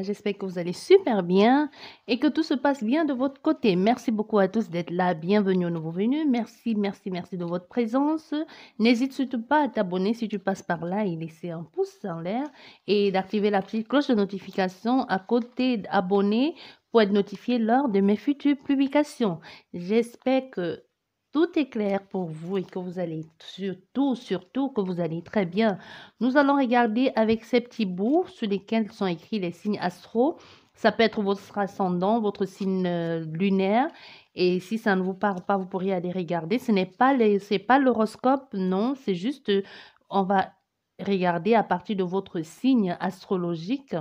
J'espère que vous allez super bien et que tout se passe bien de votre côté. Merci beaucoup à tous d'être là. Bienvenue aux nouveaux venus. Merci, merci, merci de votre présence. N'hésite surtout pas à t'abonner si tu passes par là et laisser un pouce en l'air et d'activer la petite cloche de notification à côté d'abonner pour être notifié lors de mes futures publications. J'espère que tout est clair pour vous et que vous allez surtout que vous allez très bien. Nous allons regarder avec ces petits bouts sur lesquels sont écrits les signes astro. Ça peut être votre ascendant, votre signe lunaire. Et si ça ne vous parle pas, vous pourriez aller regarder. Ce n'est pas c'est pas l'horoscope, non. C'est juste, on va regarder à partir de votre signe astrologique,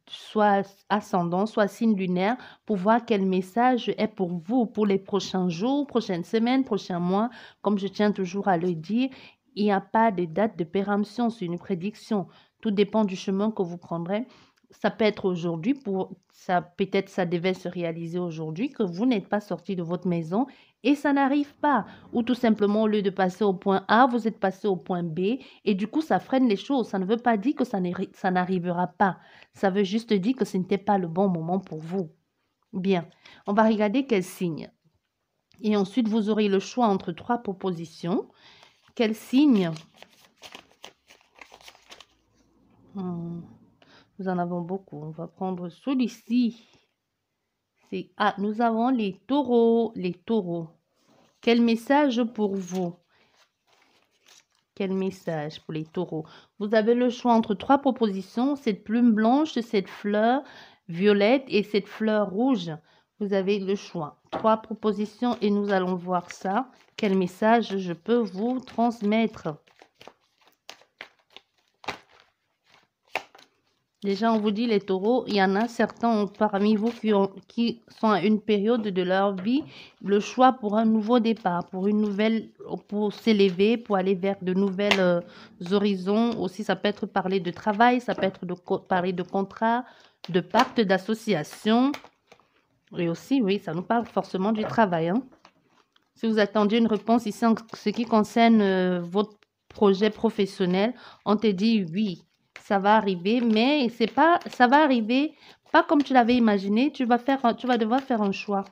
soit ascendant, soit signe lunaire, pour voir quel message est pour vous pour les prochains jours, prochaines semaines, prochains mois. Comme je tiens toujours à le dire, il n'y a pas de date de péremption, c'est une prédiction. Tout dépend du chemin que vous prendrez. Ça peut être aujourd'hui, peut-être ça devait se réaliser aujourd'hui, que vous n'êtes pas sorti de votre maison et ça n'arrive pas. Ou tout simplement, au lieu de passer au point A, vous êtes passé au point B et du coup, ça freine les choses. Ça ne veut pas dire que ça n'arrivera pas. Ça veut juste dire que ce n'était pas le bon moment pour vous. Bien, on va regarder quel signe. Et ensuite, vous aurez le choix entre 3 propositions. Quel signe? Nous en avons beaucoup. On va prendre celui-ci. Nous avons les taureaux. Les taureaux. Quel message pour vous? Quel message pour les taureaux? Vous avez le choix entre 3 propositions. Cette plume blanche, cette fleur violette et cette fleur rouge. Vous avez le choix. 3 propositions et nous allons voir ça. Quel message je peux vous transmettre? Déjà, on vous dit les taureaux, il y en a certains parmi vous qui sont à une période de leur vie, le choix pour un nouveau départ, pour s'élever, pour aller vers de nouvelles horizons. Aussi, ça peut être parler de travail, ça peut être parler de contrat, de pacte d'association. Et aussi, oui, ça nous parle forcément du travail, hein. Si vous attendiez une réponse ici en ce qui concerne votre projet professionnel, on te dit oui, ça va arriver, mais c'est pas, ça va arriver pas comme tu l'avais imaginé. Tu vas devoir faire un choix.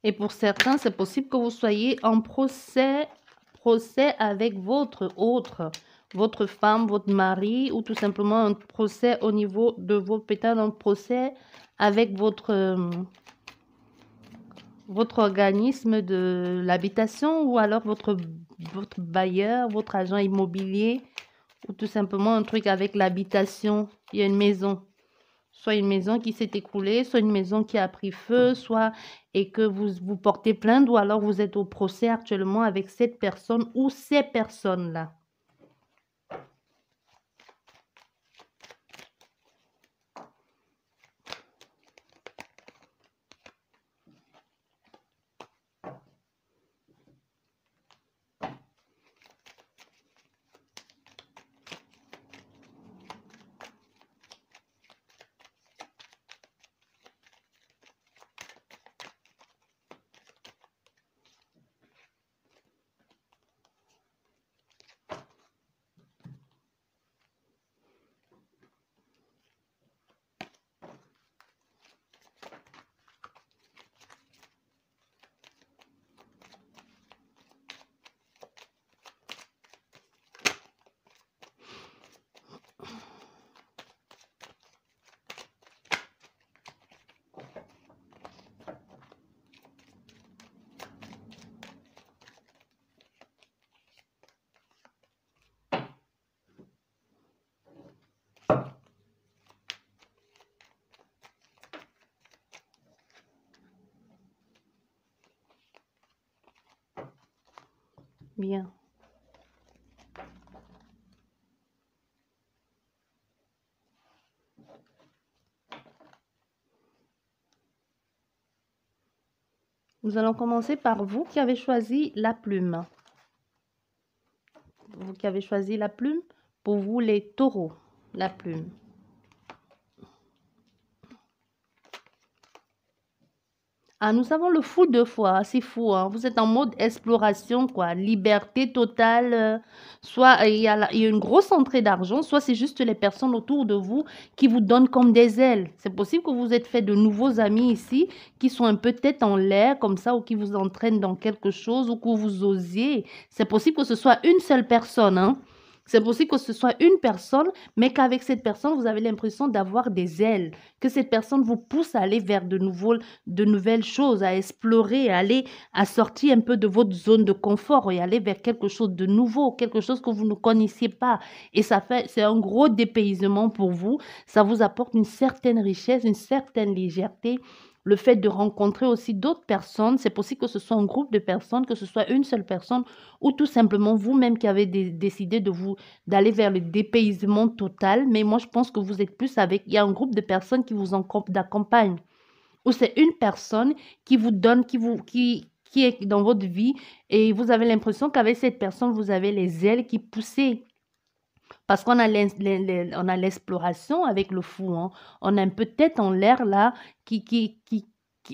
Et pour certains, c'est possible que vous soyez en procès avec votre femme, votre mari, ou tout simplement un procès au niveau de peut-être un procès avec votre organisme de l'habitation ou alors votre bailleur, votre agent immobilier ou tout simplement un truc avec l'habitation. Il y a une maison, soit une maison qui s'est écroulée, soit une maison qui a pris feu, soit et que vous portez plainte ou alors vous êtes au procès actuellement avec cette personne ou ces personnes-là. Bien. Nous allons commencer par vous qui avez choisi la plume. Vous qui avez choisi la plume, pour vous les taureaux, la plume. Ah, nous avons le fou deux fois, c'est fou, hein. Vous êtes en mode exploration, quoi, liberté totale. Soit il y a une grosse entrée d'argent, soit c'est juste les personnes autour de vous qui vous donnent comme des ailes. C'est possible que vous êtes fait de nouveaux amis ici, qui sont un peu tête en l'air comme ça, ou qui vous entraînent dans quelque chose, ou que vous osiez. C'est possible que ce soit une seule personne, hein. C'est possible que ce soit une personne, mais qu'avec cette personne, vous avez l'impression d'avoir des ailes, que cette personne vous pousse à aller vers de nouvelles choses, à explorer, à sortir un peu de votre zone de confort et aller vers quelque chose de nouveau, quelque chose que vous ne connaissiez pas. Et c'est un gros dépaysement pour vous. Ça vous apporte une certaine richesse, une certaine légèreté. Le fait de rencontrer aussi d'autres personnes, c'est possible que ce soit un groupe de personnes, que ce soit une seule personne, ou tout simplement vous-même qui avez décidé d'aller vers le dépaysement total. Mais moi, je pense que vous êtes plus avec, il y a un groupe de personnes qui vous accompagnent, ou c'est une personne qui vous donne, qui est dans votre vie, et vous avez l'impression qu'avec cette personne, vous avez les ailes qui poussent. Parce qu'on a on a l'exploration avec le fou, hein. On a un peu tête en l'air là, qui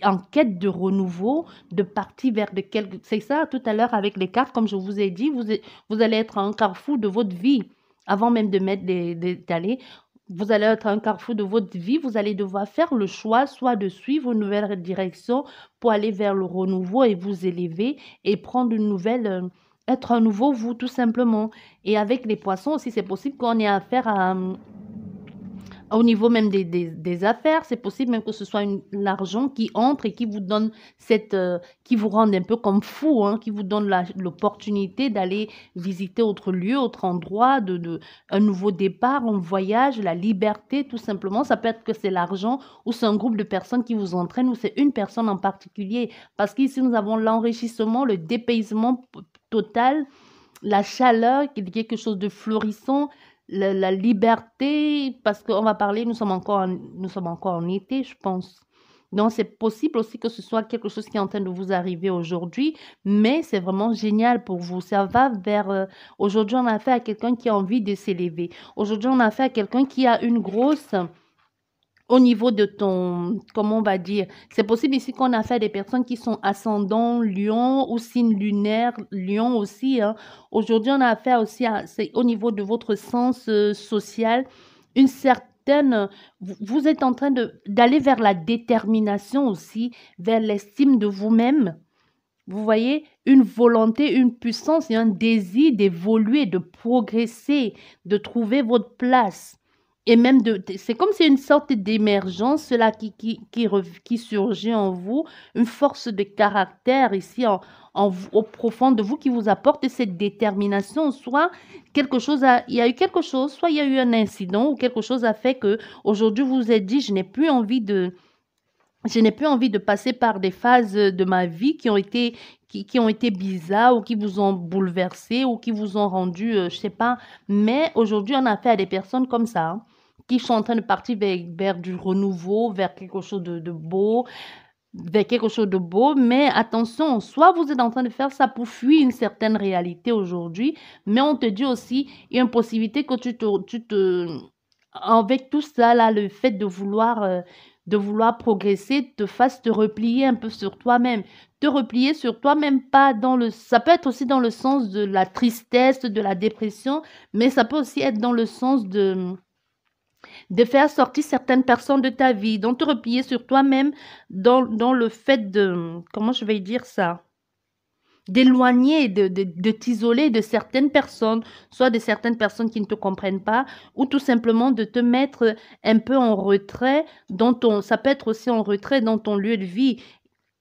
en quête de renouveau, de partir vers de quelque... C'est ça, tout à l'heure avec les cartes, comme je vous ai dit, vous allez être à un carrefour de votre vie. Avant même de mettre d'aller, vous allez être à un carrefour de votre vie. Vous allez devoir faire le choix, soit de suivre une nouvelle direction pour aller vers le renouveau et vous élever et prendre une nouvelle... être un nouveau vous, tout simplement. Et avec les poissons aussi, c'est possible qu'on ait affaire au niveau même des affaires. C'est possible même que ce soit l'argent qui entre et qui vous donne qui vous rend un peu comme fou, hein, qui vous donne l'opportunité d'aller visiter autre lieu, autre endroit, un nouveau départ, un voyage, la liberté, tout simplement. Ça peut être que c'est l'argent ou c'est un groupe de personnes qui vous entraînent ou c'est une personne en particulier. Parce qu'ici, nous avons l'enrichissement, le dépaysement total, la chaleur, quelque chose de florissant, la liberté, parce qu'on va parler, nous sommes encore en été, je pense. Donc, c'est possible aussi que ce soit quelque chose qui est en train de vous arriver aujourd'hui, mais c'est vraiment génial pour vous. Ça va vers... aujourd'hui, on a affaire à quelqu'un qui a envie de s'élever. Aujourd'hui, on a affaire à quelqu'un qui a une grosse... Au niveau de ton, comment on va dire, c'est possible ici qu'on a fait des personnes qui sont ascendant lion ou signe lunaire lion aussi, hein. Aujourd'hui, on a affaire aussi c'est au niveau de votre sens social, une certaine, vous êtes en train d'aller vers la détermination aussi, vers l'estime de vous-même. Vous voyez, une volonté, une puissance et un désir d'évoluer, de progresser, de trouver votre place. Et même c'est comme si une sorte d'émergence là qui surgit en vous, une force de caractère ici au profond de vous qui vous apporte cette détermination. Soit il y a eu quelque chose, soit il y a eu un incident ou quelque chose a fait que aujourd'hui vous vous êtes dit, je n'ai plus envie de passer par des phases de ma vie qui ont été bizarres ou qui vous ont bouleversé ou qui vous ont rendu, je sais pas. Mais aujourd'hui, on a affaire à des personnes comme ça, hein, qui sont en train de partir vers du renouveau, vers quelque chose de beau, vers quelque chose de beau. Mais attention, soit vous êtes en train de faire ça pour fuir une certaine réalité aujourd'hui, mais on te dit aussi, il y a une possibilité que avec tout ça là, le fait de vouloir progresser te fasse te replier un peu sur toi-même. Te replier sur toi-même, pas dans ça peut être aussi dans le sens de la tristesse, de la dépression, mais ça peut aussi être dans le sens de faire sortir certaines personnes de ta vie, donc te replier sur toi-même dans le fait de, comment je vais dire ça? D'éloigner, de t'isoler de certaines personnes, soit de certaines personnes qui ne te comprennent pas, ou tout simplement de te mettre un peu en retrait ça peut être aussi en retrait dans ton lieu de vie.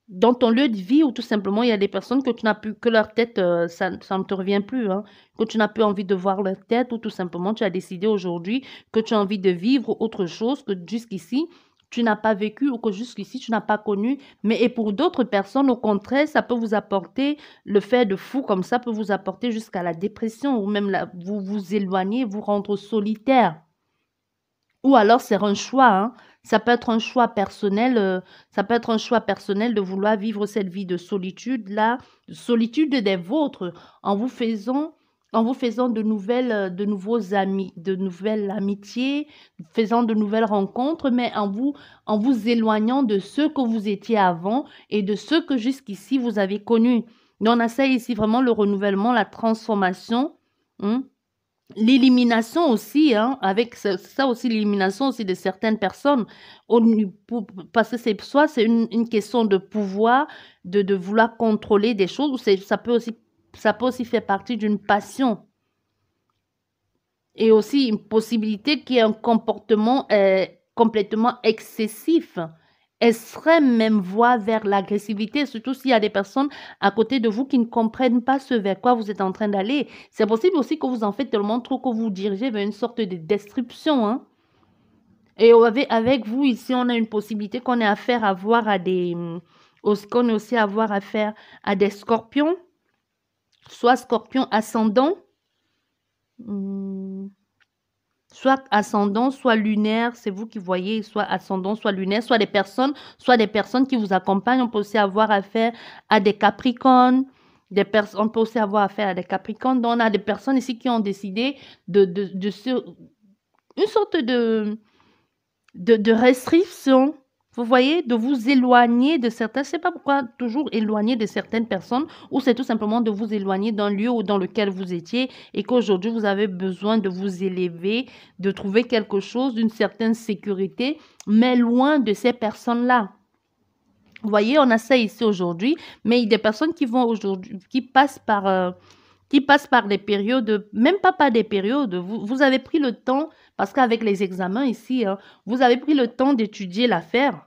Dans ton lieu de vie, ou tout simplement, il y a des personnes que tu n'as plus, que leur tête, ça ne te revient plus, hein, que tu n'as plus envie de voir leur tête, ou tout simplement, tu as décidé aujourd'hui que tu as envie de vivre autre chose, que jusqu'ici, tu n'as pas vécu ou que jusqu'ici tu n'as pas connu. Mais et pour d'autres personnes, au contraire, ça peut vous apporter, le fait de fou comme ça peut vous apporter jusqu'à la dépression ou même vous vous éloigner, vous rendre solitaire. Ou alors c'est un choix, hein. Ça peut être un choix personnel, ça peut être un choix personnel de vouloir vivre cette vie de solitude-là, solitude des vôtres, en vous faisant de nouveaux amis, de nouvelles amitiés, faisant de nouvelles rencontres, mais en vous éloignant de ceux que vous étiez avant et de ceux que jusqu'ici vous avez connus. Donc, on essaie ici vraiment le renouvellement, la transformation, hein. L'élimination aussi, hein, avec ça aussi, l'élimination aussi de certaines personnes, parce que c'est soit c'est une question de pouvoir, de vouloir contrôler des choses, ou ça peut aussi faire partie d'une passion. Et aussi une possibilité qui est un comportement complètement excessif, extrême même, voire vers l'agressivité, surtout s'il y a des personnes à côté de vous qui ne comprennent pas ce vers quoi vous êtes en train d'aller. C'est possible aussi que vous en faites tellement trop que vous dirigez vers une sorte de destruction, hein. Et avec vous ici, on a une possibilité qu'on ait affaire à voir à qu'on ait aussi à voir affaire à des scorpions, soit scorpions ascendants, soit ascendant, soit lunaire, c'est vous qui voyez, soit ascendant, soit lunaire, soit des personnes qui vous accompagnent. On peut aussi avoir affaire à des capricornes, on peut aussi avoir affaire à des capricornes. Donc, on a des personnes ici qui ont décidé une sorte de restriction. Vous voyez, de vous éloigner de certains. Je ne sais pas pourquoi toujours éloigner de certaines personnes, ou c'est tout simplement de vous éloigner d'un lieu dans lequel vous étiez et qu'aujourd'hui vous avez besoin de vous élever, de trouver quelque chose, d'une certaine sécurité, mais loin de ces personnes-là. Vous voyez, on a ça ici aujourd'hui, mais il y a des personnes qui vont aujourd'hui, qui passent par des périodes, même pas par des périodes. Vous avez pris le temps, parce qu'avec les examens ici, hein, vous avez pris le temps d'étudier l'affaire.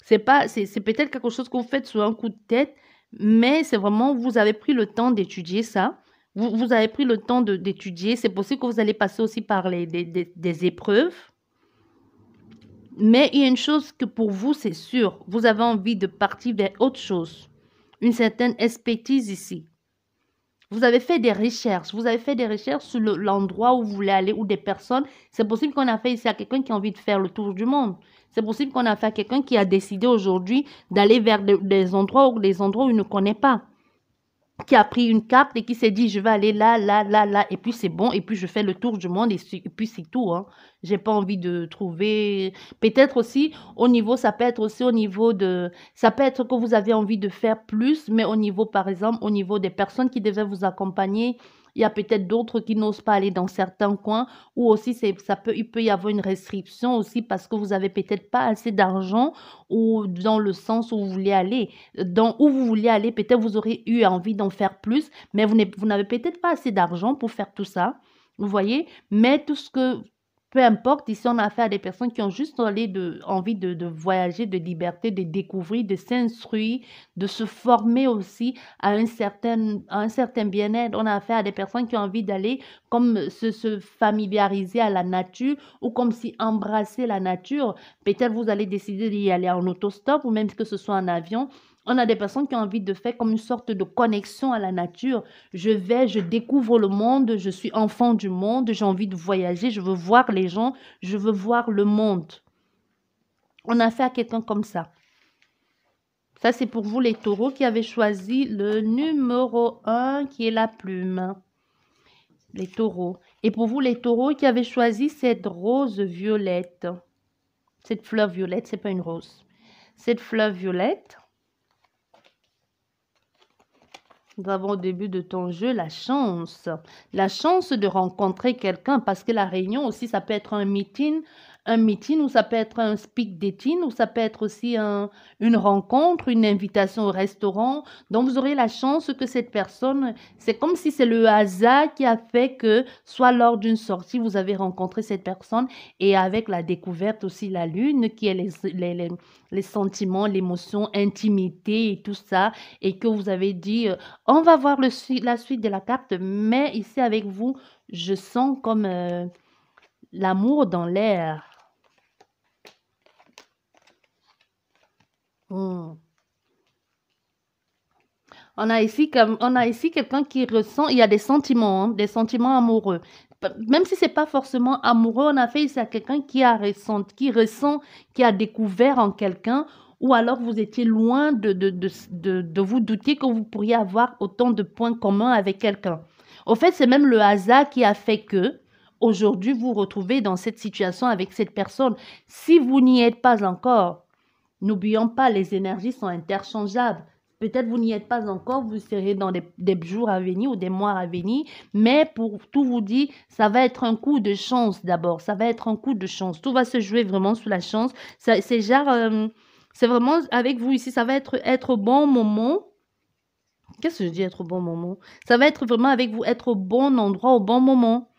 C'est peut-être quelque chose que vous faites sur un coup de tête, mais c'est vraiment, vous avez pris le temps d'étudier ça. Vous avez pris le temps d'étudier. C'est possible que vous allez passer aussi par des épreuves. Mais il y a une chose que pour vous, c'est sûr. Vous avez envie de partir vers autre chose. Une certaine expertise ici. Vous avez fait des recherches. Vous avez fait des recherches sur l'endroit où vous voulez aller ou des personnes. C'est possible qu'on a fait ici à quelqu'un qui a envie de faire le tour du monde. C'est possible qu'on a fait à quelqu'un qui a décidé aujourd'hui d'aller vers des endroits où il ne connaît pas. Qui a pris une carte et qui s'est dit, je vais aller là, là, là, là, et puis c'est bon, et puis je fais le tour du monde, et puis c'est tout, hein. J'ai pas envie de trouver... Peut-être aussi, ça peut être aussi au niveau de... Ça peut être que vous avez envie de faire plus, mais au niveau, par exemple, au niveau des personnes qui devaient vous accompagner, il y a peut-être d'autres qui n'osent pas aller dans certains coins, ou aussi il peut y avoir une restriction aussi parce que vous avez peut-être pas assez d'argent ou dans le sens où vous voulez aller. Où vous voulez aller, peut-être vous aurez eu envie d'en faire plus, mais vous n'avez peut-être pas assez d'argent pour faire tout ça. Vous voyez? Mais peu importe, ici on a affaire à des personnes qui ont juste envie de voyager, de liberté, de découvrir, de s'instruire, de se former aussi à un certain bien-être. On a affaire à des personnes qui ont envie d'aller comme se familiariser à la nature ou comme si embrasser la nature. Peut-être vous allez décider d'y aller en autostop ou même que ce soit en avion. On a des personnes qui ont envie de faire comme une sorte de connexion à la nature. Je découvre le monde, je suis enfant du monde, j'ai envie de voyager, je veux voir les gens, je veux voir le monde. On a fait à quelqu'un comme ça. Ça, c'est pour vous les taureaux qui avez choisi le numéro 1 qui est la plume. Les taureaux. Et pour vous les taureaux qui avez choisi cette rose violette. Cette fleur violette, c'est pas une rose. Cette fleur violette. Nous avons au début de ton jeu la chance. La chance de rencontrer quelqu'un parce que la réunion aussi, ça peut être un meeting ou ça peut être un speak dating ou ça peut être aussi une rencontre, une invitation au restaurant. Donc, vous aurez la chance que cette personne, c'est comme si c'est le hasard qui a fait que soit lors d'une sortie, vous avez rencontré cette personne et avec la découverte aussi la lune qui est les sentiments, l'émotion, intimité et tout ça et que vous avez dit... on va voir la suite de la carte, mais ici avec vous, je sens comme l'amour dans l'air. Hmm. On a ici quelqu'un qui ressent, il y a des sentiments amoureux. Même si c'est pas forcément amoureux, on a fait ici à quelqu'un qui ressent, qui a découvert en quelqu'un, ou alors vous étiez loin de vous douter que vous pourriez avoir autant de points communs avec quelqu'un. Au fait, c'est même le hasard qui a fait que aujourd'hui vous vous retrouvez dans cette situation avec cette personne. Si vous n'y êtes pas encore, n'oublions pas, les énergies sont interchangeables. Peut-être vous n'y êtes pas encore, vous serez dans des jours à venir ou des mois à venir, mais pour tout vous dire, ça va être un coup de chance d'abord. Ça va être un coup de chance. Tout va se jouer vraiment sous la chance. C'est genre, c'est vraiment avec vous ici, ça va être au bon moment. Qu'est-ce que je dis être au bon moment? Ça va être vraiment avec vous, être au bon endroit, au bon moment.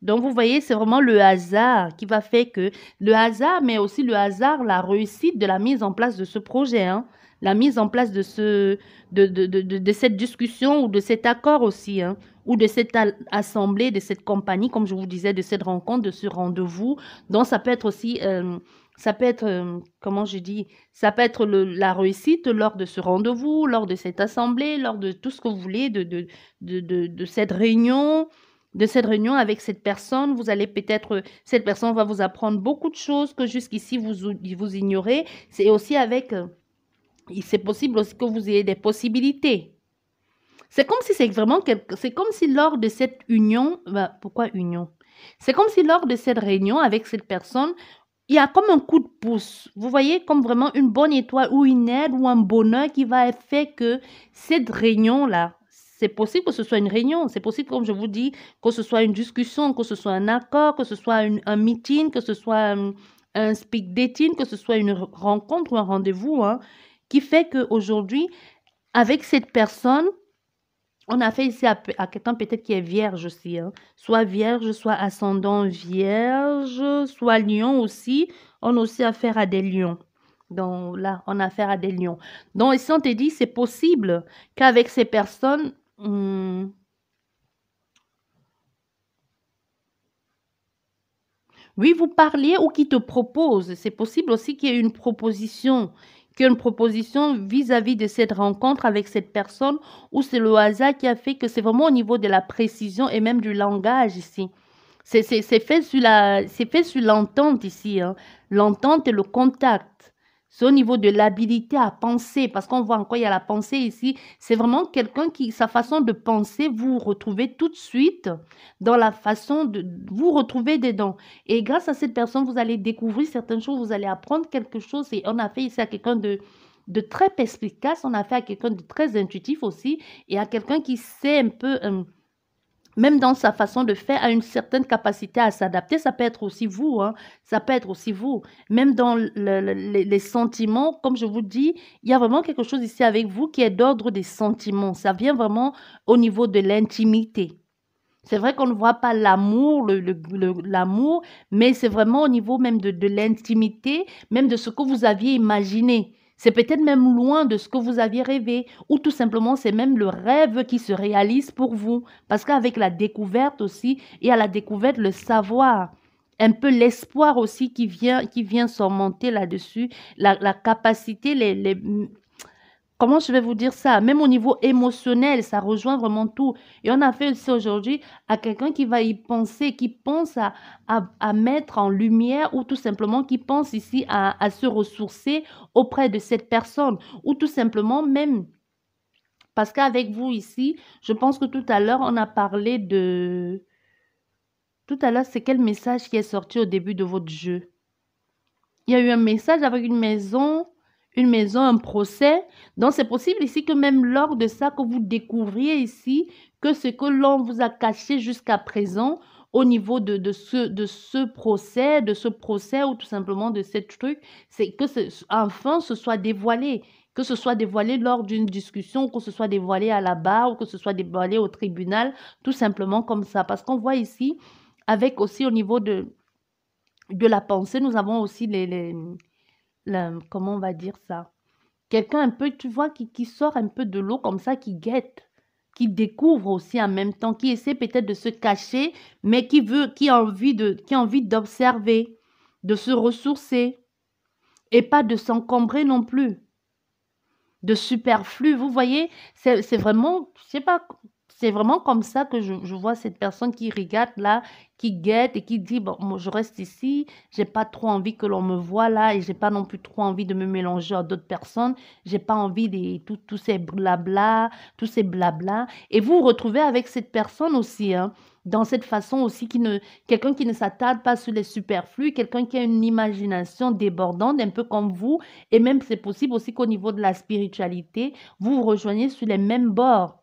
Donc, vous voyez, c'est vraiment le hasard qui va faire que le hasard, mais aussi le hasard, la réussite de la mise en place de ce projet, hein, la mise en place de cette discussion ou de cet accord aussi, hein, ou de cette assemblée, de cette compagnie, comme je vous disais, de cette rencontre, de ce rendez-vous. Donc, ça peut être aussi, comment je dis, ça peut être la réussite lors de ce rendez-vous, lors de cette assemblée, lors de tout ce que vous voulez, de cette réunion avec cette personne. Vous allez peut-être, cette personne va vous apprendre beaucoup de choses que jusqu'ici vous ignorez. C'est aussi avec, c'est possible aussi que vous ayez des possibilités. C'est comme si c'est comme si lors de cette union, pourquoi union? C'est comme si lors de cette réunion avec cette personne, il y a comme un coup de pouce. Vous voyez, comme vraiment une bonne étoile ou une aide ou un bonheur qui va faire que cette réunion-là, c'est possible que ce soit une réunion, c'est possible, comme je vous dis, que ce soit une discussion, que ce soit un accord, que ce soit un meeting, que ce soit un speed dating, que ce soit une rencontre ou un rendez-vous, hein, qui fait qu'aujourd'hui, avec cette personne, on a fait ici à quelqu'un peut-être qui est vierge aussi, hein. Soit vierge, soit ascendant vierge, soit lion aussi. On a aussi affaire à des lions. Donc là, on a affaire à des lions. Donc ici, on te dit, c'est possible qu'avec ces personnes, oui, vous parliez ou qui te propose. C'est possible aussi qu'il y ait une proposition vis-à-vis de cette rencontre avec cette personne, ou c'est le hasard qui a fait que c'est vraiment au niveau de la précision et même du langage ici. C'est fait sur l'entente ici, hein. L'entente et le contact. C'est au niveau de l'habilité à penser, parce qu'on voit encore, il y a la pensée ici. C'est vraiment quelqu'un qui, sa façon de penser, vous retrouvez tout de suite dans la façon de vous retrouver dedans. Et grâce à cette personne, vous allez découvrir certaines choses, vous allez apprendre quelque chose. Et on a fait ici à quelqu'un de très perspicace, on a fait à quelqu'un de très intuitif aussi, et à quelqu'un qui sait un peu, même dans sa façon de faire, a une certaine capacité à s'adapter. Ça peut être aussi vous, hein. Ça peut être aussi vous. Même dans les sentiments, comme je vous dis, il y a vraiment quelque chose ici avec vous qui est d'ordre des sentiments. Ça vient vraiment au niveau de l'intimité. C'est vrai qu'on ne voit pas l'amour, l'amour, mais c'est vraiment au niveau même de l'intimité, même de ce que vous aviez imaginé. C'est peut-être même loin de ce que vous aviez rêvé, ou tout simplement c'est même le rêve qui se réalise pour vous. Parce qu'avec la découverte aussi, et à la découverte, le savoir, un peu l'espoir aussi qui vient surmonter là-dessus, la capacité, comment je vais vous dire ça? Même au niveau émotionnel, ça rejoint vraiment tout. Et on a fait aussi aujourd'hui à quelqu'un qui va y penser, qui pense à mettre en lumière, ou tout simplement qui pense ici à se ressourcer auprès de cette personne, ou tout simplement même parce qu'avec vous ici, je pense que tout à l'heure, on a parlé de... Tout à l'heure, c'est quel message qui est sorti au début de votre jeu? Il y a eu un message avec une maison, un procès. Donc, c'est possible ici que même lors de ça, que vous découvriez ici que ce que l'on vous a caché jusqu'à présent au niveau de ce procès ou tout simplement de ce truc, c'est que enfin ce soit dévoilé. Que ce soit dévoilé lors d'une discussion, que ce soit dévoilé à la barre, ou que ce soit dévoilé au tribunal, tout simplement comme ça. Parce qu'on voit ici, avec aussi au niveau de la pensée, nous avons aussi comment on va dire ça? Quelqu'un un peu, tu vois, qui sort un peu de l'eau comme ça, qui guette, qui découvre aussi en même temps, qui essaie peut-être de se cacher, mais qui a envie d'observer, de se ressourcer et pas de s'encombrer non plus. de superflu. Vous voyez, c'est vraiment, je sais pas, c'est vraiment comme ça que je vois cette personne qui regarde là, qui guette et qui dit, bon, moi, je reste ici, j'ai pas trop envie que l'on me voit là et j'ai pas non plus trop envie de me mélanger à d'autres personnes. J'ai pas envie de tous ces blabla, tous ces blabla. Et vous vous retrouvez avec cette personne aussi, hein, dans cette façon aussi quelqu'un qui ne s'attarde pas sur les superflus, quelqu'un qui a une imagination débordante, un peu comme vous. Et même, c'est possible aussi qu'au niveau de la spiritualité, vous vous rejoignez sur les mêmes bords.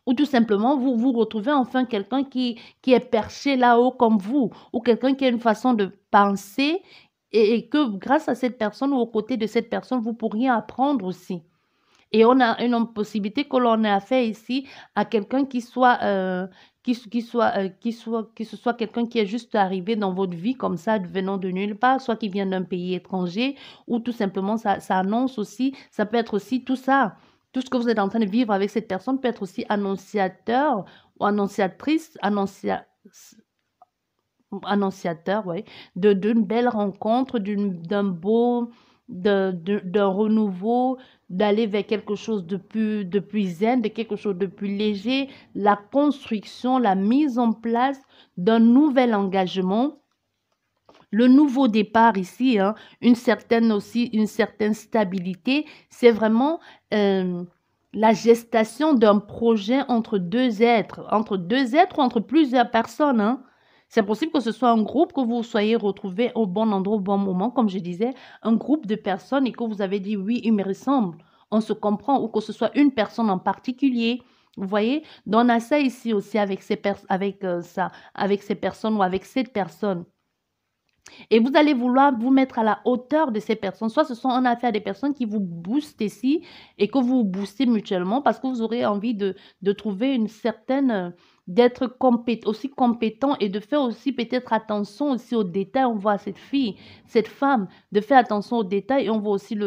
Ou tout simplement, vous vous retrouvez enfin quelqu'un qui est perché là-haut comme vous, ou quelqu'un qui a une façon de penser et que grâce à cette personne ou aux côtés de cette personne, vous pourriez apprendre aussi. Et on a une possibilité que l'on ait affaire ici à quelqu'un qui ce soit quelqu'un qui est juste arrivé dans votre vie comme ça, venant de nulle part, soit qui vient d'un pays étranger, ou tout simplement, ça annonce aussi, ça peut être aussi tout ça. Tout ce que vous êtes en train de vivre avec cette personne peut être aussi annonciateur ou annonciatrice, annonciateur, ouais, d'une belle rencontre, d'un beau, d'un renouveau, d'aller vers quelque chose de plus zen, de quelque chose de plus léger, la construction, la mise en place d'un nouvel engagement, le nouveau départ ici, hein, une certaine stabilité, c'est vraiment la gestation d'un projet entre deux êtres ou entre plusieurs personnes, hein. C'est possible que ce soit un groupe, que vous soyez retrouvés au bon endroit, au bon moment, comme je disais, un groupe de personnes et que vous avez dit oui, il me ressemble, on se comprend, ou que ce soit une personne en particulier. Vous voyez, donc on a ça ici aussi avec avec ces personnes ou avec cette personne. Et vous allez vouloir vous mettre à la hauteur de ces personnes. Soit ce sont en affaire des personnes qui vous boostent ici et que vous vous boostez mutuellement parce que vous aurez envie de trouver une certaine, d'être aussi compétent et de faire aussi peut-être attention aussi aux détails. On voit cette fille, cette femme, de faire attention aux détails et on voit aussi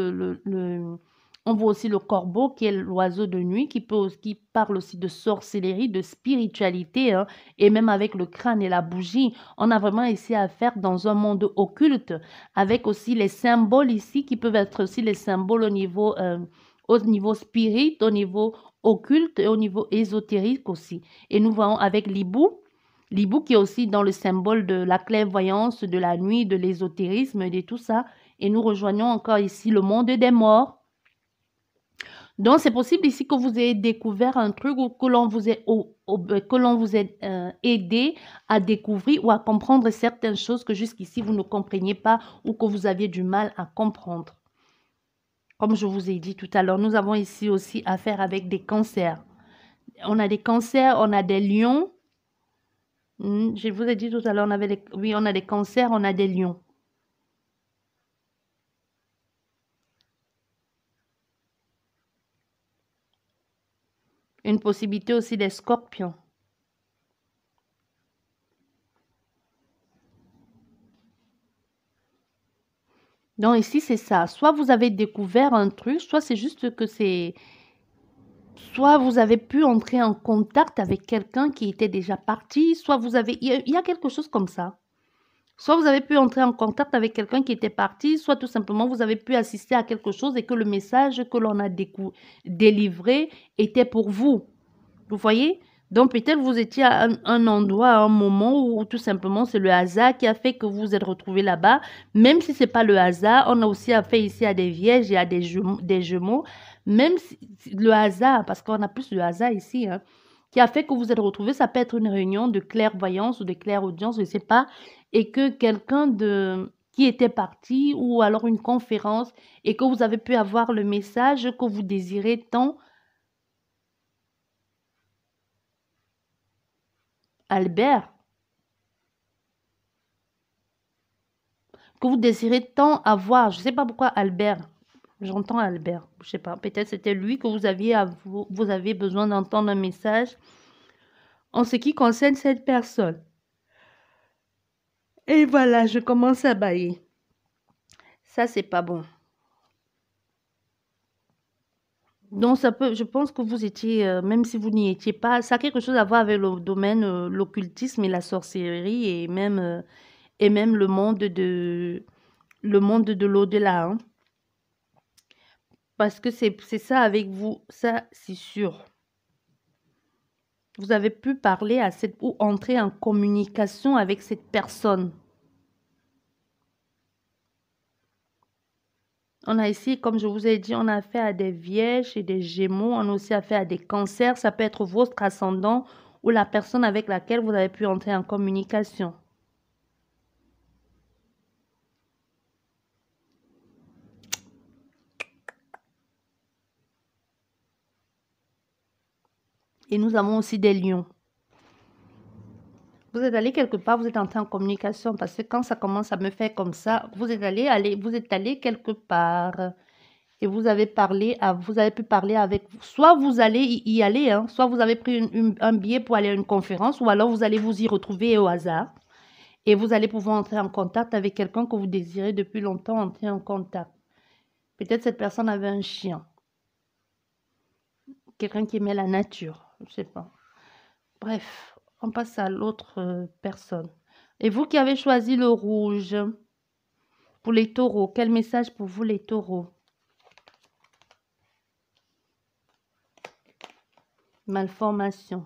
on voit aussi le corbeau qui est l'oiseau de nuit qui parle aussi de sorcellerie, de spiritualité, hein, et même avec le crâne et la bougie. On a vraiment ici à faire dans un monde occulte, avec aussi les symboles ici qui peuvent être aussi les symboles au niveau spirit, au niveau occulte et au niveau ésotérique aussi. Et nous voyons avec l'hibou, l'hibou qui est aussi dans le symbole de la clairvoyance, de la nuit, de l'ésotérisme et de tout ça. Et nous rejoignons encore ici le monde des morts. Donc, c'est possible ici que vous ayez découvert un truc ou que l'on vous ait, que l'on vous ait aidé à découvrir ou à comprendre certaines choses que jusqu'ici vous ne compreniez pas ou que vous aviez du mal à comprendre. Comme je vous ai dit tout à l'heure, nous avons ici aussi affaire avec des cancers. On a des cancers, on a des lions. Je vous ai dit tout à l'heure, oui, on a des cancers, on a des lions. Une possibilité aussi des scorpions. Donc ici, c'est ça. Soit vous avez découvert un truc, soit c'est juste que soit vous avez pu entrer en contact avec quelqu'un qui était déjà parti, soit il y a quelque chose comme ça. Soit vous avez pu entrer en contact avec quelqu'un qui était parti, soit tout simplement vous avez pu assister à quelque chose et que le message que l'on a délivré était pour vous. Vous voyez? Donc peut-être vous étiez à un endroit, à un moment où tout simplement c'est le hasard qui a fait que vous vous êtes retrouvés là-bas. Même si ce n'est pas le hasard, on a aussi affaire ici à des vierges et à des jumeaux. Même si, le hasard, parce qu'on a plus de hasard ici, hein, qui a fait que vous êtes retrouvés, ça peut être une réunion de clairvoyance ou de clairaudience, je ne sais pas, et que quelqu'un qui était parti ou alors une conférence et que vous avez pu avoir le message que vous désirez tant. Albert, que vous désirez tant avoir. Je ne sais pas pourquoi Albert. J'entends Albert. Je ne sais pas. Peut-être c'était lui que vous avez besoin d'entendre un message en ce qui concerne cette personne. Et voilà, je commence à bailler. Ça, c'est pas bon. Donc, je pense que vous étiez, même si vous n'y étiez pas, ça a quelque chose à voir avec le domaine, l'occultisme et la sorcellerie et même le monde de l'au-delà, hein. Parce que c'est ça avec vous, ça c'est sûr. Vous avez pu parler à cette ou entrer en communication avec cette personne. On a ici, comme je vous ai dit, on a affaire à des vierges et des gémeaux. On a aussi affaire à des cancers. Ça peut être votre ascendant ou la personne avec laquelle vous avez pu entrer en communication. Et nous avons aussi des lions. Vous êtes allé quelque part, vous êtes entré en communication parce que quand ça commence à me faire comme ça, vous êtes allé quelque part et vous avez pu parler avec, soit vous allez y aller, hein, soit vous avez pris un billet pour aller à une conférence, ou alors vous allez vous y retrouver au hasard et vous allez pouvoir entrer en contact avec quelqu'un que vous désirez depuis longtemps entrer en contact. Peut-être cette personne avait un chien, quelqu'un qui aimait la nature, je ne sais pas. Bref, on passe à l'autre personne. Et vous qui avez choisi le rouge pour les taureaux, quel message pour vous les taureaux? Malformation.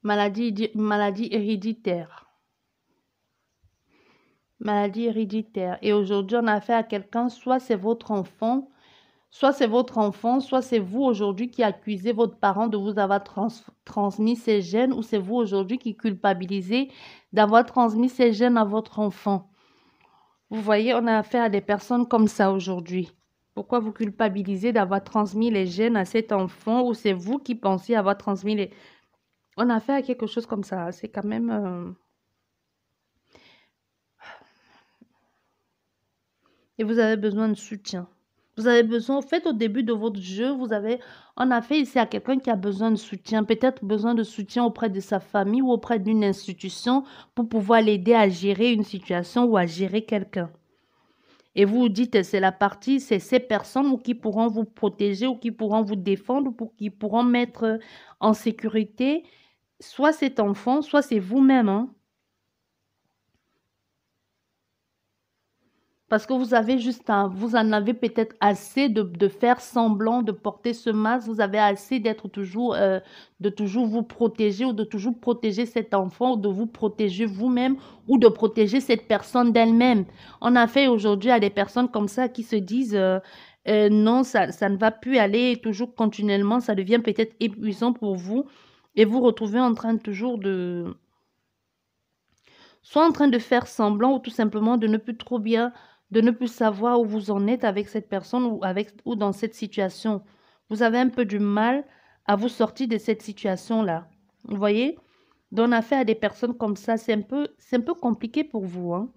Maladie héréditaire. Maladie héréditaire. Et aujourd'hui, on a affaire à quelqu'un, soit c'est votre enfant, soit c'est vous aujourd'hui qui accusez votre parent de vous avoir transmis ces gènes, ou c'est vous aujourd'hui qui culpabilisez d'avoir transmis ces gènes à votre enfant. Vous voyez, on a affaire à des personnes comme ça aujourd'hui. Pourquoi vous culpabilisez d'avoir transmis les gènes à cet enfant, ou c'est vous qui pensez avoir transmis les... On a affaire à quelque chose comme ça. C'est quand même... Et vous avez besoin de soutien. Vous avez besoin, en fait, au début de votre jeu, on a fait ici à quelqu'un qui a besoin de soutien, peut-être besoin de soutien auprès de sa famille ou auprès d'une institution pour pouvoir l'aider à gérer une situation ou à gérer quelqu'un. Et vous vous dites, c'est la partie, c'est ces personnes qui pourront vous protéger ou qui pourront vous défendre ou qui pourront mettre en sécurité soit cet enfant, soit c'est vous-même, hein. Parce que vous avez vous en avez peut-être assez de faire semblant de porter ce masque. Vous avez assez d'être toujours, de toujours vous protéger ou de toujours protéger cet enfant ou de vous protéger vous-même ou de protéger cette personne d'elle-même. On a fait aujourd'hui à des personnes comme ça qui se disent, non, ça ne va plus aller toujours continuellement. Ça devient peut-être épuisant pour vous et vous retrouvez en train toujours soit en train de faire semblant ou tout simplement de ne plus trop bien, de ne plus savoir où vous en êtes avec cette personne ou dans cette situation. Vous avez un peu du mal à vous sortir de cette situation-là. Vous voyez? Donc, on a affaire à des personnes comme ça, c'est un peu compliqué pour vous, hein.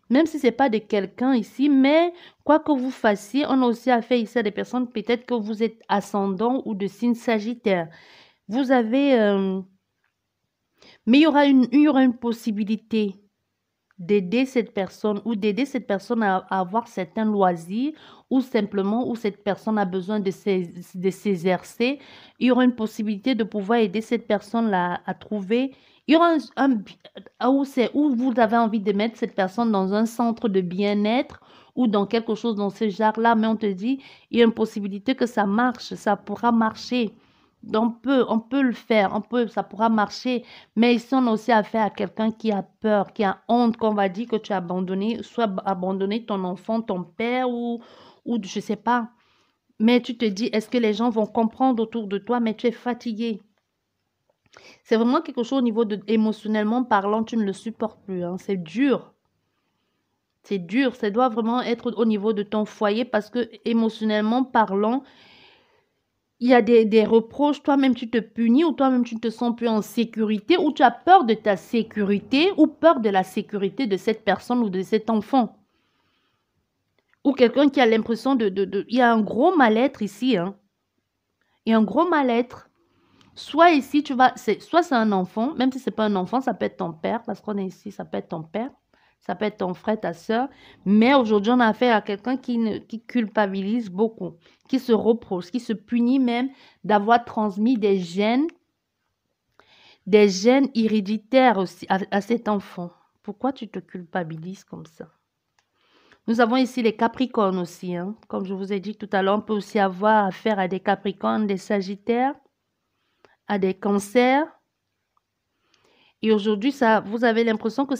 Même si ce n'est pas de quelqu'un ici, mais quoi que vous fassiez, on a aussi affaire ici à des personnes, peut-être que vous êtes ascendant ou de signe sagittaire. Vous avez... mais il y aura une possibilité d'aider cette personne ou d'aider cette personne à avoir certains loisirs ou simplement où cette personne a besoin de s'exercer. Il y aura une possibilité de pouvoir aider cette personne-là à trouver. Il y aura où vous avez envie de mettre cette personne dans un centre de bien-être ou dans quelque chose dans ce genre-là, mais on te dit, il y a une possibilité que ça marche, ça pourra marcher. Donc, on peut le faire, ça pourra marcher. Mais ici, on a aussi affaire à quelqu'un qui a peur, qui a honte, qu'on va dire que tu as abandonné, soit abandonné ton enfant, ton père ou je sais pas. Mais tu te dis, est-ce que les gens vont comprendre autour de toi, mais tu es fatigué. C'est vraiment quelque chose au niveau de, émotionnellement parlant, tu ne le supportes plus, hein. C'est dur. C'est dur. Ça doit vraiment être au niveau de ton foyer parce que émotionnellement parlant, il y a des reproches, toi-même tu te punis ou toi-même tu ne te sens plus en sécurité ou tu as peur de ta sécurité ou peur de la sécurité de cette personne ou de cet enfant. Ou quelqu'un qui a l'impression Il y a un gros mal-être ici, hein. Il y a un gros mal-être. Soit soit c'est un enfant, même si ce n'est pas un enfant, ça peut être ton père, parce qu'on est ici, ça peut être ton père. Ça peut être ton frère, ta soeur. Mais aujourd'hui, on a affaire à quelqu'un qui culpabilise beaucoup, qui se reproche, qui se punit même d'avoir transmis des gènes héréditaires aussi à cet enfant. Pourquoi tu te culpabilises comme ça? Nous avons ici les Capricornes aussi. Hein. Comme je vous ai dit tout à l'heure, on peut aussi avoir affaire à des Capricornes, des Sagittaires, à des Cancers. Et aujourd'hui, vous avez l'impression que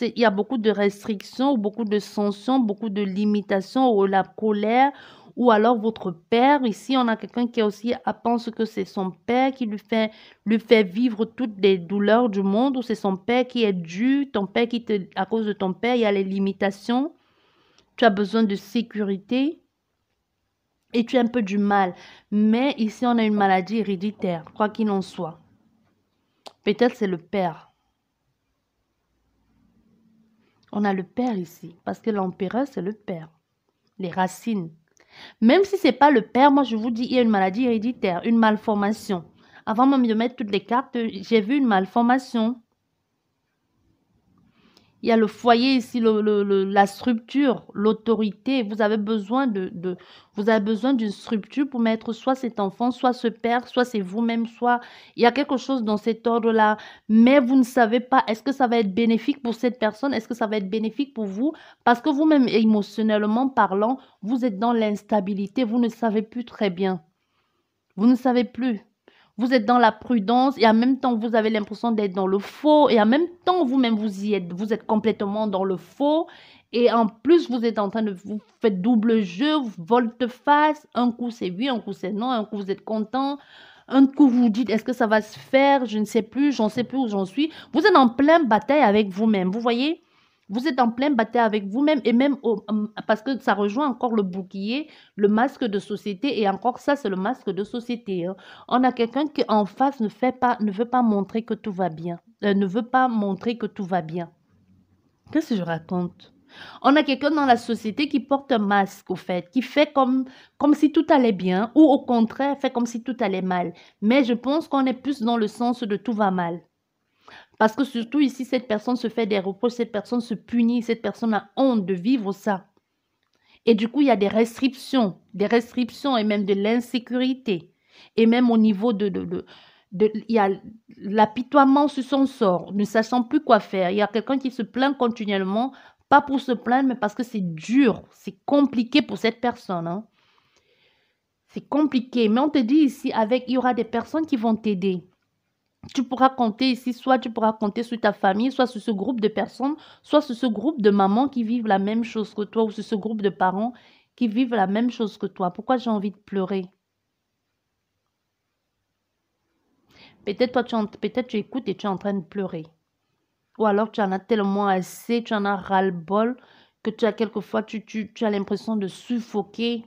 il y a beaucoup de restrictions, beaucoup de sanctions, beaucoup de limitations, ou la colère, ou alors votre père. Ici, on a quelqu'un qui aussi pense que c'est son père qui lui fait vivre toutes les douleurs du monde, ou c'est son père qui est dû, ton père à cause de ton père, il y a les limitations. Tu as besoin de sécurité et tu as un peu du mal. Mais ici, on a une maladie héréditaire, quoi qu'il en soit. Peut-être c'est le père. On a le père ici, parce que l'empereur, c'est le père. Les racines. Même si ce n'est pas le père, moi, je vous dis, il y a une maladie héréditaire, une malformation. Avant même de mettre toutes les cartes, j'ai vu une malformation. Il y a le foyer ici, la structure, l'autorité. Vous avez besoin d'une structure pour mettre soit cet enfant, soit ce père, soit c'est vous-même, soit il y a quelque chose dans cet ordre-là. Mais vous ne savez pas, est-ce que ça va être bénéfique pour cette personne? Est-ce que ça va être bénéfique pour vous? Parce que vous-même, émotionnellement parlant, vous êtes dans l'instabilité. Vous ne savez plus très bien. Vous ne savez plus. Vous êtes dans la prudence et en même temps, vous avez l'impression d'être dans le faux et en même temps, vous-même, vous êtes complètement dans le faux et en plus, vous êtes en train de vous faire double jeu, volte-face. Un coup, c'est oui, un coup, c'est non, un coup, vous êtes content. Un coup, vous dites, est-ce que ça va se faire? Je ne sais plus, j'en sais plus où j'en suis. Vous êtes en pleine bataille avec vous-même, vous voyez? Vous êtes en pleine bataille avec vous-même et même parce que ça rejoint encore le bouclier, le masque de société et encore ça, c'est le masque de société. Hein. On a quelqu'un qui en face ne veut pas montrer que tout va bien, ne veut pas montrer que tout va bien. Qu'est-ce que je raconte? On a quelqu'un dans la société qui porte un masque, au fait, qui fait comme si tout allait bien ou au contraire, fait comme si tout allait mal. Mais je pense qu'on est plus dans le sens de tout va mal. Parce que surtout ici, cette personne se fait des reproches, cette personne se punit, cette personne a honte de vivre ça. Et du coup, il y a des restrictions et même de l'insécurité. Et même au niveau il y a l'apitoiement sur son sort, ne sachant plus quoi faire. Il y a quelqu'un qui se plaint continuellement, pas pour se plaindre, mais parce que c'est dur, c'est compliqué pour cette personne. Hein. C'est compliqué. Mais on te dit ici, il y aura des personnes qui vont t'aider. Tu pourras compter ici, soit tu pourras compter sur ta famille, soit sur ce groupe de personnes, soit sur ce groupe de mamans qui vivent la même chose que toi, ou sur ce groupe de parents qui vivent la même chose que toi. Pourquoi j'ai envie de pleurer? Peut-être tu écoutes et tu es en train de pleurer. Ou alors tu en as tellement assez, tu en as ras-le-bol, que quelquefois tu as l'impression de suffoquer.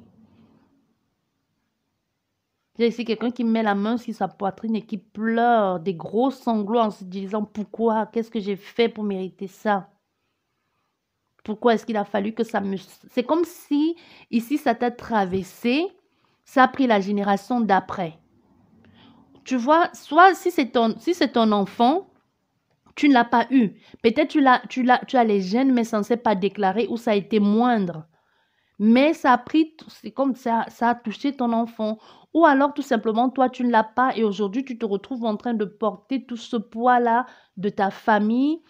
J'ai ici quelqu'un qui met la main sur sa poitrine et qui pleure des gros sanglots en se disant pourquoi, qu'est-ce que j'ai fait pour mériter ça? Pourquoi est-ce qu'il a fallu que ça me... C'est comme si ici ça t'a traversé, ça a pris la génération d'après. Tu vois, soit si c'est ton enfant, tu ne l'as pas eu. Peut-être tu as les gènes mais ça ne s'est pas déclaré ou ça a été moindre. Mais ça a pris, c'est comme ça a touché ton enfant. Ou alors, tout simplement, toi, tu ne l'as pas et aujourd'hui, tu te retrouves en train de porter tout ce poids-là de ta famille,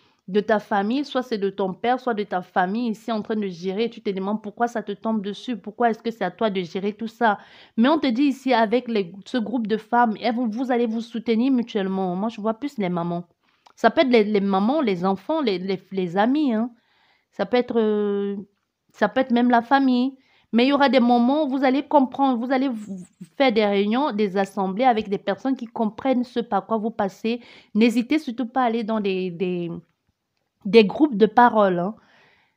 soit c'est de ton père, soit de ta famille, ici en train de gérer. Et tu te demandes pourquoi ça te tombe dessus, pourquoi est-ce que c'est à toi de gérer tout ça. Mais on te dit ici, avec ce groupe de femmes, vous allez vous soutenir mutuellement. Moi, je vois plus les mamans. Ça peut être les mamans, les enfants, les amis. Hein. Ça peut être même la famille. Mais il y aura des moments où vous allez comprendre, vous allez faire des réunions, des assemblées avec des personnes qui comprennent ce par quoi vous passez. N'hésitez surtout pas à aller dans des groupes de parole. Hein.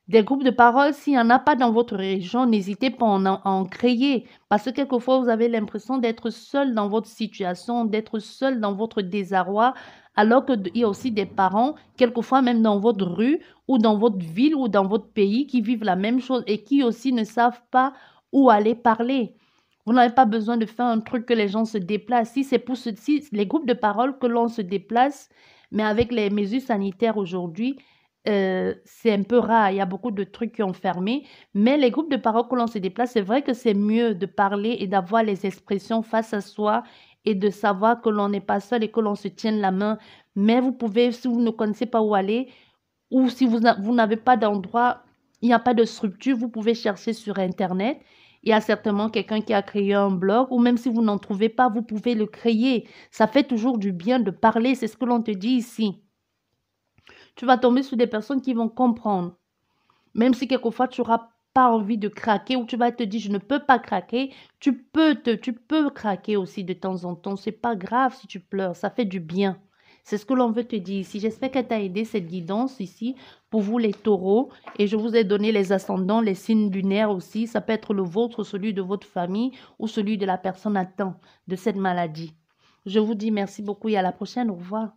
Des groupes de parole, s'il n'y en a pas dans votre région, n'hésitez pas à en créer. Parce que quelquefois, vous avez l'impression d'être seul dans votre situation, d'être seul dans votre désarroi, alors qu'il y a aussi des parents, quelquefois même dans votre rue ou dans votre ville ou dans votre pays, qui vivent la même chose et qui aussi ne savent pas où aller parler. Vous n'avez pas besoin de faire un truc que les gens se déplacent. Si c'est pour les groupes de parole que l'on se déplace, mais avec les mesures sanitaires aujourd'hui, c'est un peu rare. Il y a beaucoup de trucs qui ont fermé. Mais les groupes de parole que l'on se déplace, c'est vrai que c'est mieux de parler et d'avoir les expressions face à soi et de savoir que l'on n'est pas seul et que l'on se tient la main. Mais vous pouvez, si vous ne connaissez pas où aller, ou si vous n'avez pas d'endroit, il n'y a pas de structure, vous pouvez chercher sur Internet. Il y a certainement quelqu'un qui a créé un blog, ou même si vous n'en trouvez pas, vous pouvez le créer. Ça fait toujours du bien de parler, c'est ce que l'on te dit ici. Tu vas tomber sur des personnes qui vont comprendre. Même si quelquefois tu n'auras pas envie de craquer ou tu vas te dire je ne peux pas craquer, tu peux craquer aussi de temps en temps. C'est pas grave si tu pleures, ça fait du bien. C'est ce que l'on veut te dire ici. J'espère qu'elle t'a aidé cette guidance ici pour vous les taureaux. Et je vous ai donné les ascendants, les signes lunaires aussi. Ça peut être le vôtre, celui de votre famille ou celui de la personne atteinte de cette maladie. Je vous dis merci beaucoup et à la prochaine. Au revoir.